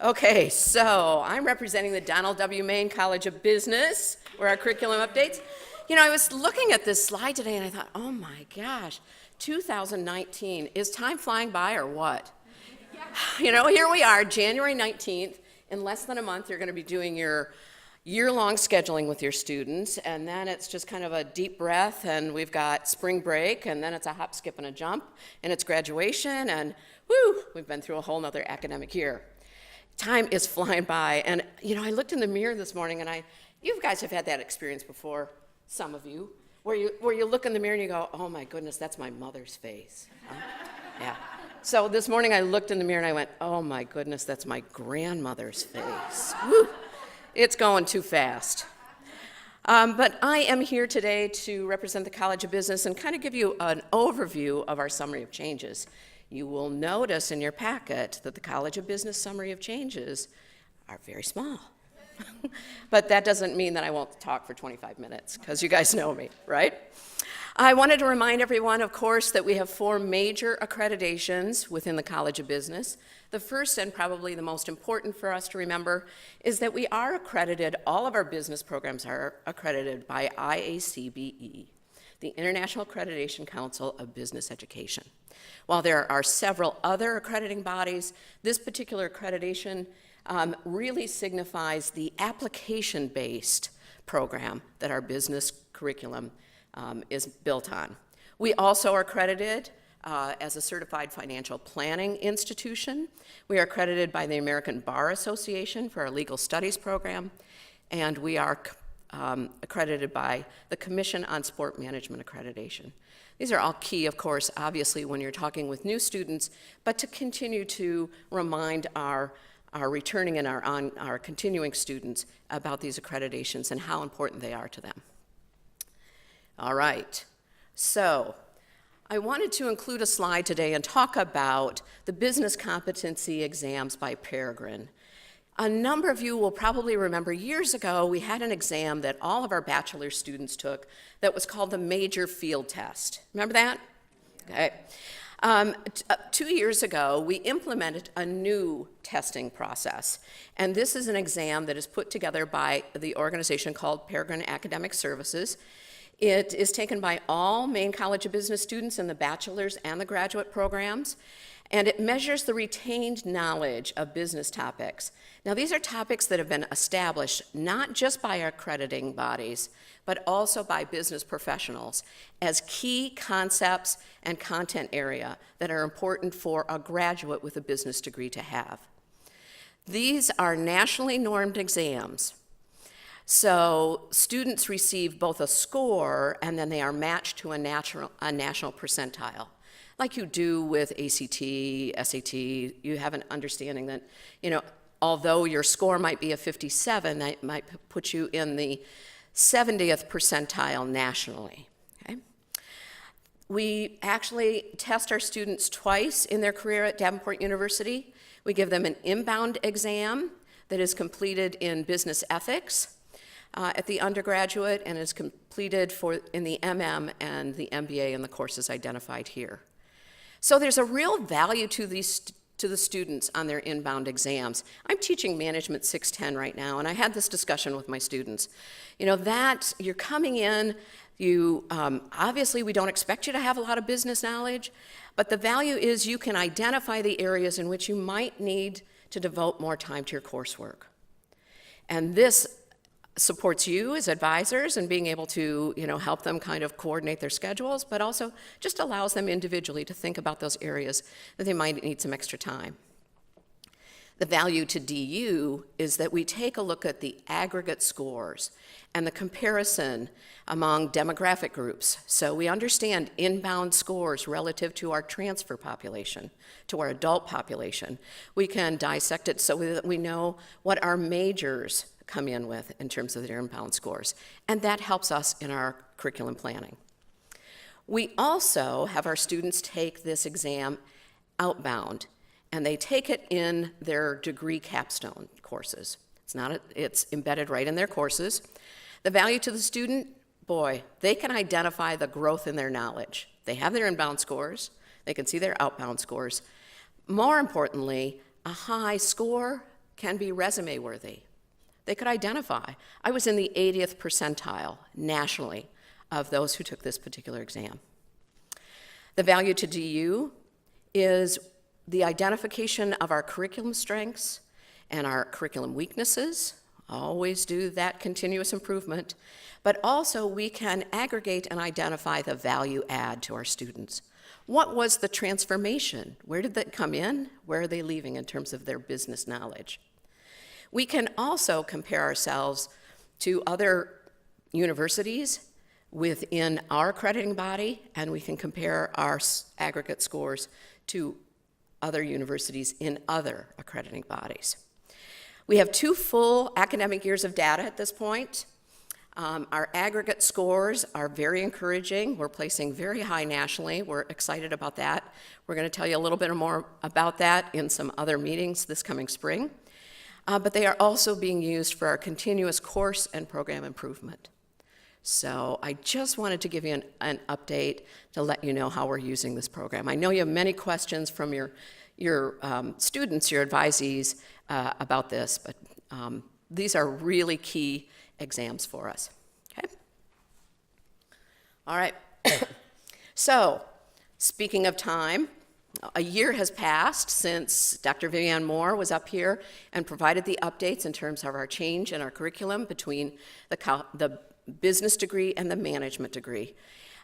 Okay, so I'm representing the Donald W. Main College of Business, where our curriculum updates. You know, I was looking at this slide today and I thought, oh my gosh, 2019, is time flying by or what? You know, here we are, January 19th. In less than a month, you're going to be doing your year-long scheduling with your students, and then it's just kind of a deep breath, and we've got spring break, and then it's a hop, skip, and a jump, and it's graduation, and whoo, we've been through a whole nother academic year. Time is flying by, and you know, I looked in the mirror this morning, and you guys have had that experience before, some of you, where you look in the mirror and you go, oh my goodness, that's my mother's face. Yeah. So this morning I looked in the mirror and I went, oh my goodness, that's my grandmother's face. Woo. It's going too fast. But I am here today to represent the College of Business and kind of give you an overview of our summary of changes. You will notice in your packet that the College of Business summary of changes are very small. But that doesn't mean that I won't talk for 25 minutes, because you guys know me, right? I wanted to remind everyone, of course, that we have 4 major accreditations within the College of Business. The first, and probably the most important for us to remember, is that we are accredited, all of our business programs are accredited by IACBE, the International Accreditation Council of Business Education. While there are several other accrediting bodies, this particular accreditation really signifies the application-based program that our business curriculum is built on. We also are accredited as a certified financial planning institution. We are accredited by the American Bar Association for our legal studies program, and we are accredited by the Commission on Sport Management Accreditation. These are all key, of course, obviously, when you're talking with new students, but to continue to remind our returning and our continuing students about these accreditations and how important they are to them. All right, so I wanted to include a slide today and talk about the business competency exams by Peregrine. A number of you will probably remember years ago we had an exam that all of our bachelor students took that was called the Major Field Test. Remember that? Okay. 2 years ago, we implemented a new testing process, and this is an exam that is put together by the organization called Peregrine Academic Services. It is taken by all Maine College of Business students in the bachelor's and the graduate programs, and it measures the retained knowledge of business topics. Now, these are topics that have been established not just by our accrediting bodies, but also by business professionals as key concepts and content area that are important for a graduate with a business degree to have. These are nationally normed exams. So students receive both a score and then they are matched to a national percentile. Like you do with ACT, SAT, you have an understanding that, you know, although your score might be a 57, that might put you in the 70th percentile nationally. Okay? We actually test our students twice in their career at Davenport University. We give them an inbound exam that is completed in business ethics at the undergraduate and is completed in the MM and the MBA in the courses identified here. So there's a real value to the students on their inbound exams. I'm teaching Management 610 right now, and I had this discussion with my students. You know, that you're coming in, obviously we don't expect you to have a lot of business knowledge, but the value is you can identify the areas in which you might need to devote more time to your coursework. And this supports you as advisors and being able to, you know, help them kind of coordinate their schedules, but also just allows them individually to think about those areas that they might need some extra time. The value to DU is that we take a look at the aggregate scores and the comparison among demographic groups. So we understand inbound scores relative to our transfer population, to our adult population. We can dissect it so that we know what our majors come in with in terms of their inbound scores, and that helps us in our curriculum planning. We also have our students take this exam outbound, and they take it in their degree capstone courses. It's embedded right in their courses. The value to the student, boy, they can identify the growth in their knowledge. They have their inbound scores, they can see their outbound scores. More importantly, a high score can be resume worthy. They could identify. I was in the 80th percentile nationally of those who took this particular exam. The value to DU is the identification of our curriculum strengths and our curriculum weaknesses. Always do that continuous improvement. But also we can aggregate and identify the value add to our students. What was the transformation? Where did that come in? Where are they leaving in terms of their business knowledge? We can also compare ourselves to other universities within our accrediting body, and we can compare our aggregate scores to other universities in other accrediting bodies. We have 2 full academic years of data at this point. Our aggregate scores are very encouraging. We're placing very high nationally. We're excited about that. We're going to tell you a little bit more about that in some other meetings this coming spring. But they are also being used for our continuous course and program improvement. So I just wanted to give you an update to let you know how we're using this program. I know you have many questions from your students, your advisees about this, but these are really key exams for us, okay? All right, so speaking of time, a year has passed since Dr. Vivian Moore was up here and provided the updates in terms of our change in our curriculum between the business degree and the management degree.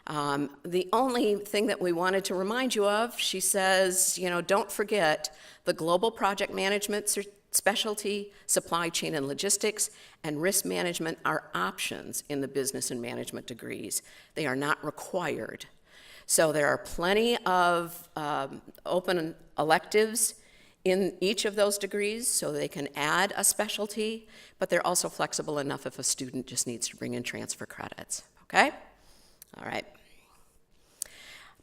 The only thing that we wanted to remind you of, she says, don't forget the global project management specialty, supply chain and logistics, and risk management are options in the business and management degrees. They are not required. So there are plenty of open electives in each of those degrees, so they can add a specialty, but they're also flexible enough if a student just needs to bring in transfer credits, okay? All right.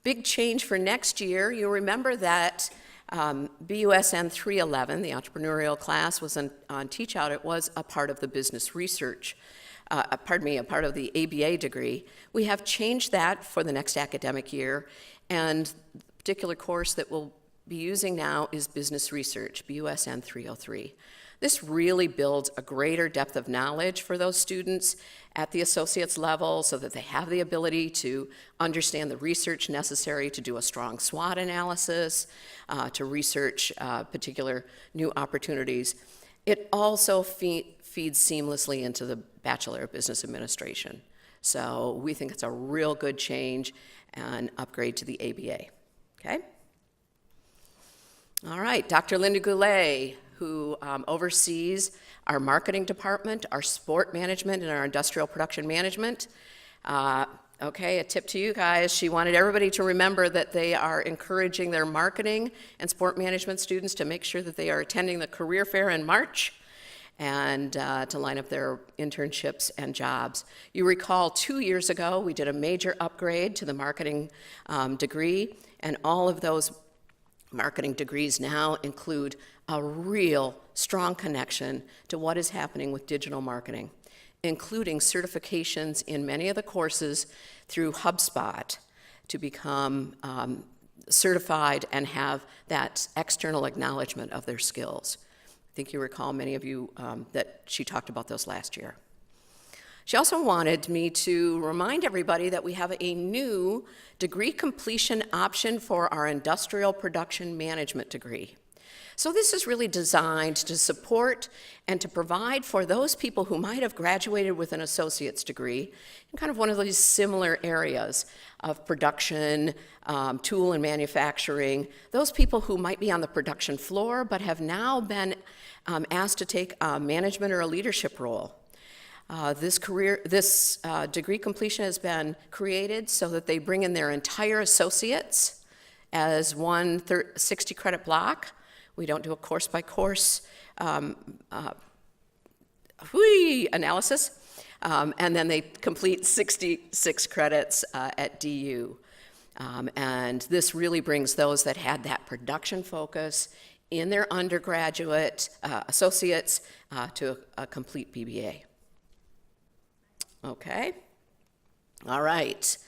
Big change for next year. You'll remember that BUSN 311, the entrepreneurial class, was on Teach Out. It was a part of the business research, a part of the ABA degree. We have changed that for the next academic year, and the particular course that we'll be using now is business research, BUSN 303. This really builds a greater depth of knowledge for those students at the associate's level so that they have the ability to understand the research necessary to do a strong SWOT analysis, to research particular new opportunities. It also feeds seamlessly into the Bachelor of Business Administration. So we think it's a real good change and upgrade to the ABA, okay? All right, Dr. Linda Goulet, who oversees our marketing department, our sport management, and our industrial production management. Okay, a tip to you guys. She wanted everybody to remember that they are encouraging their marketing and sport management students to make sure that they are attending the career fair in March and to line up their internships and jobs. You recall 2 years ago, we did a major upgrade to the marketing degree, and all of those marketing degrees now include a real strong connection to what is happening with digital marketing, including certifications in many of the courses through HubSpot to become certified and have that external acknowledgement of their skills. I think you recall, many of you, that she talked about those last year. She also wanted me to remind everybody that we have a new degree completion option for our industrial production management degree. So this is really designed to support and to provide for those people who might have graduated with an associate's degree in kind of one of these similar areas of production, tool and manufacturing, those people who might be on the production floor but have now been asked to take a management or a leadership role. This degree completion has been created so that they bring in their entire associates as one 60 credit block. We don't do a course-by-course analysis, and then they complete 66 credits at DU. And this really brings those that had that production focus in their undergraduate associates to a complete BBA. Okay, all right.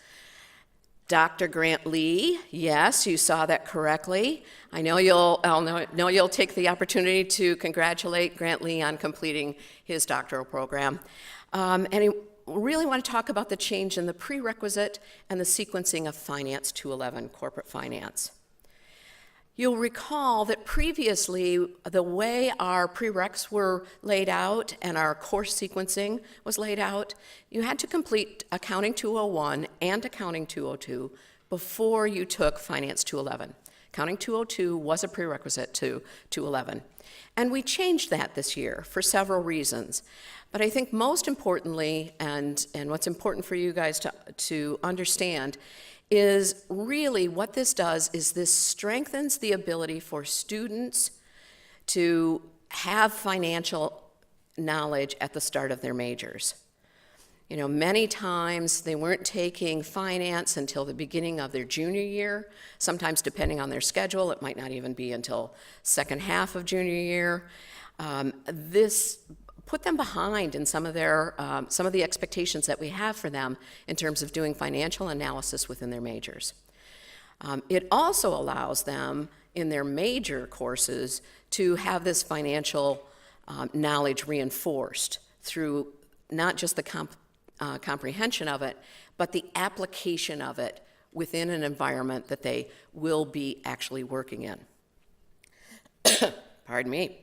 Dr. Grant Lee, yes, you saw that correctly. I know you'll take the opportunity to congratulate Grant Lee on completing his doctoral program. And I really want to talk about the change in the prerequisite and the sequencing of Finance 211, corporate finance. You'll recall that previously, the way our prereqs were laid out and our course sequencing was laid out, you had to complete Accounting 201 and Accounting 202 before you took Finance 211. Accounting 202 was a prerequisite to 211. And we changed that this year for several reasons. But I think most importantly, and what's important for you guys to understand, is really what this does is this strengthens the ability for students to have financial knowledge at the start of their majors. You know, many times they weren't taking finance until the beginning of their junior year. Sometimes, depending on their schedule, it might not even be until second half of junior year. This put them behind in some of the expectations that we have for them in terms of doing financial analysis within their majors. It also allows them in their major courses to have this financial knowledge reinforced through not just the comprehension of it, but the application of it within an environment that they will be actually working in. Pardon me.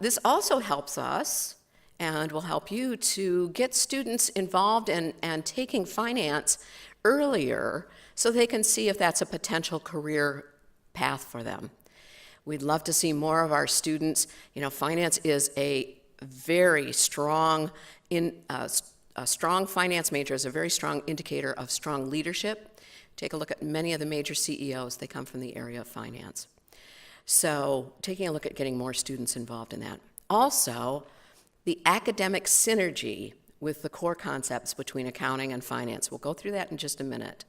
This also helps us, and will help you, to get students involved and taking finance earlier so they can see if that's a potential career path for them. We'd love to see more of our students. You know, finance is a very strong, a strong finance major is a very strong indicator of strong leadership. Take a look at many of the major CEOs, they come from the area of finance. So taking a look at getting more students involved in that. Also, the academic synergy with the core concepts between accounting and finance. We'll go through that in just a minute.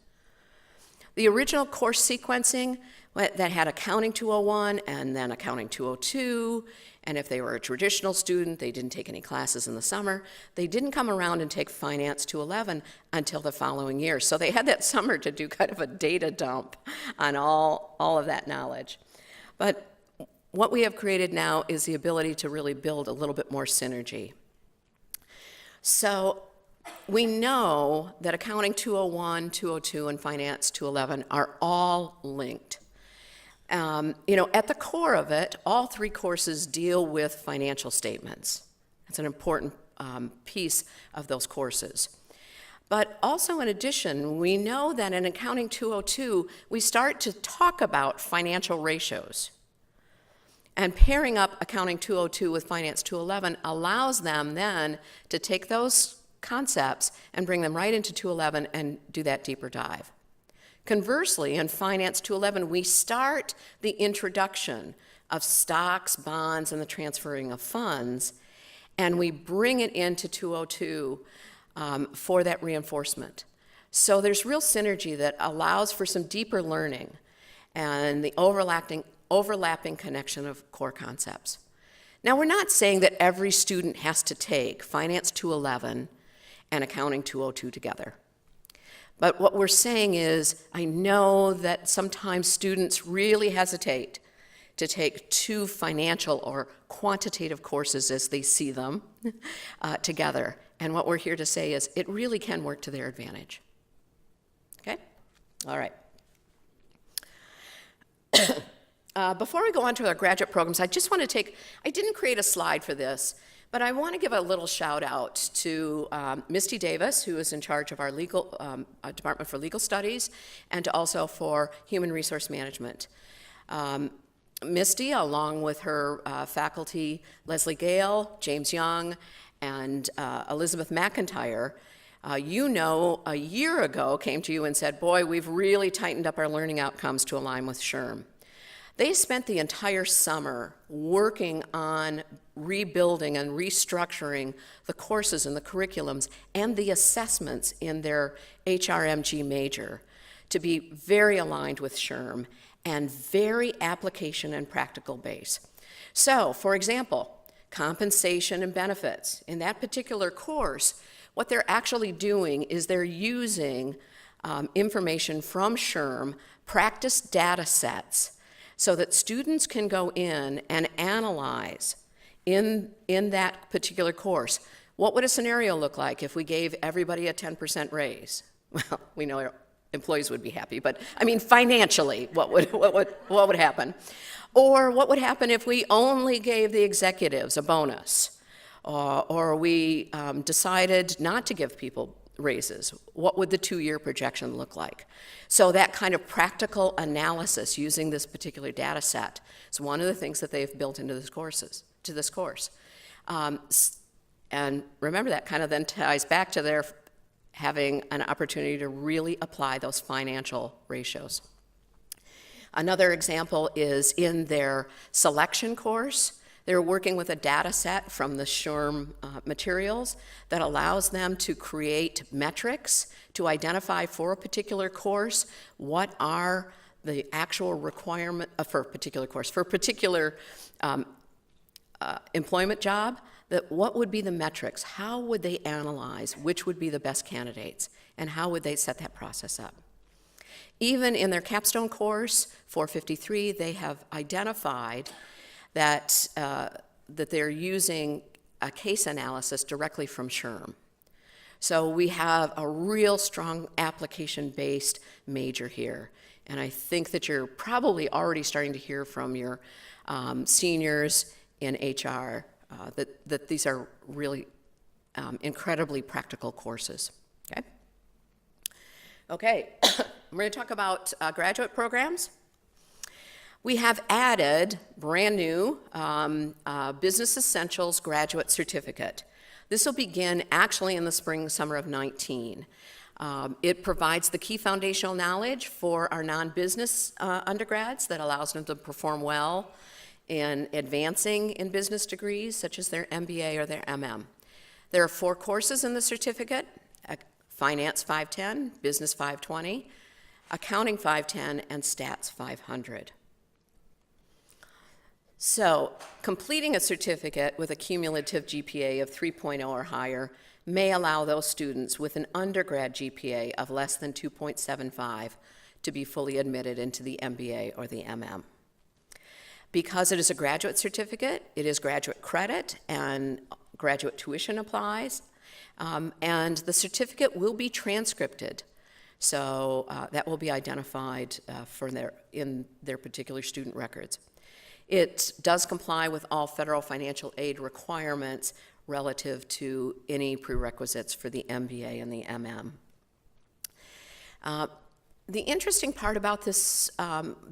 The original course sequencing that had Accounting 201 and then Accounting 202, and if they were a traditional student, they didn't take any classes in the summer, they didn't come around and take Finance 211 until the following year. So they had that summer to do kind of a data dump on all of that knowledge. But what we have created now is the ability to really build a little bit more synergy. So we know that Accounting 201, 202, and Finance 211 are all linked. You know, at the core of it, all three courses deal with financial statements. That's an important piece of those courses. But also, in addition, we know that in Accounting 202, we start to talk about financial ratios. And pairing up Accounting 202 with Finance 211 allows them then to take those concepts and bring them right into 211 and do that deeper dive. Conversely, in Finance 211, we start the introduction of stocks, bonds, and the transferring of funds, and we bring it into 202 for that reinforcement. So there's real synergy that allows for some deeper learning and the overlapping connection of core concepts. Now, we're not saying that every student has to take Finance 211 and Accounting 202 together. But what we're saying is, I know that sometimes students really hesitate to take two financial or quantitative courses as they see them together. And what we're here to say is it really can work to their advantage. Okay? All right. Before we go on to our graduate programs, I just want to I didn't create a slide for this, but I want to give a little shout out to Misty Davis, who is in charge of our legal Department for Legal Studies, and also for Human Resource Management. Misty, along with her faculty, Leslie Gale, James Young, and Elizabeth McIntyre, you know, a year ago came to you and said, boy, we've really tightened up our learning outcomes to align with SHRM. They spent the entire summer working on rebuilding and restructuring the courses and the curriculums and the assessments in their HRMG major to be very aligned with SHRM and very application and practical based. So, for example, compensation and benefits. In that particular course, what they're actually doing is they're using information from SHRM, practice data sets, so that students can go in and analyze in that particular course. What would a scenario look like if we gave everybody a 10% raise? Well, we know our employees would be happy, but I mean financially, what would happen? Or what would happen if we only gave the executives a bonus? Or we decided not to give people raises? What would the 2-year projection look like? So that kind of practical analysis using this particular data set is one of the things that they've built into this course. And remember, that kind of then ties back to their having an opportunity to really apply those financial ratios. Another example is in their selection course. They're working with a data set from the SHRM materials that allows them to create metrics to identify for a particular course what are the actual requirement for a particular course, for a particular employment job, that what would be the metrics? How would they analyze which would be the best candidates, and how would they set that process up? Even in their capstone course, 453, they have identified that they're using a case analysis directly from SHRM. So we have a real strong application-based major here. And I think that you're probably already starting to hear from your seniors in HR that these are really incredibly practical courses. Okay, we're going to talk about graduate programs. We have added brand new Business Essentials Graduate Certificate. This will begin actually in the spring, summer of 19. It provides the key foundational knowledge for our non-business undergrads that allows them to perform well in advancing in business degrees, such as their MBA or their MM. There are 4 courses in the certificate: Finance 510, Business 520, Accounting 510, and Stats 500. So, completing a certificate with a cumulative GPA of 3.0 or higher may allow those students with an undergrad GPA of less than 2.75 to be fully admitted into the MBA or the MM. Because it is a graduate certificate, it is graduate credit, and graduate tuition applies, and the certificate will be transcripted. So that will be identified in their particular student records. It does comply with all federal financial aid requirements relative to any prerequisites for the MBA and the MM. The interesting part about this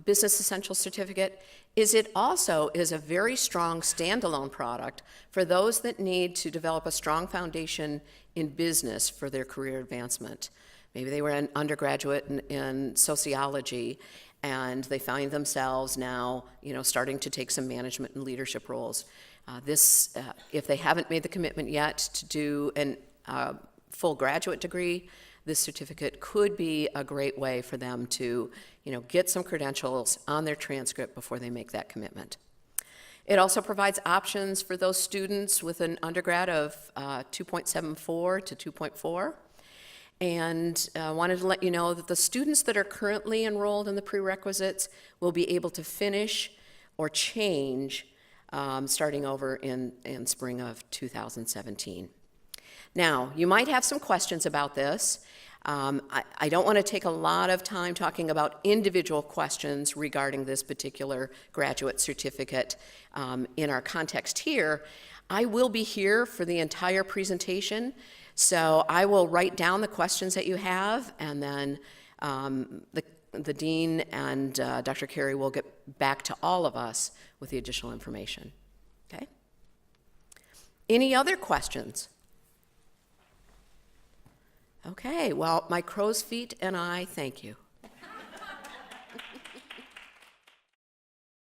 Business Essentials Certificate is it also is a very strong standalone product for those that need to develop a strong foundation in business for their career advancement. Maybe they were an undergraduate in sociology, and they find themselves now, starting to take some management and leadership roles. If they haven't made the commitment yet to do a full graduate degree, this certificate could be a great way for them to, get some credentials on their transcript before they make that commitment. It also provides options for those students with an undergrad of 2.74 to 2.4. And I wanted to let you know that the students that are currently enrolled in the prerequisites will be able to finish or change starting over in spring of 2017. Now, you might have some questions about this. I don't want to take a lot of time talking about individual questions regarding this particular graduate certificate in our context here. I will be here for the entire presentation, so I will write down the questions that you have, and then the dean and Dr. Carey will get back to all of us with the additional information. Okay? Any other questions? Okay, well, my crow's feet and I thank you.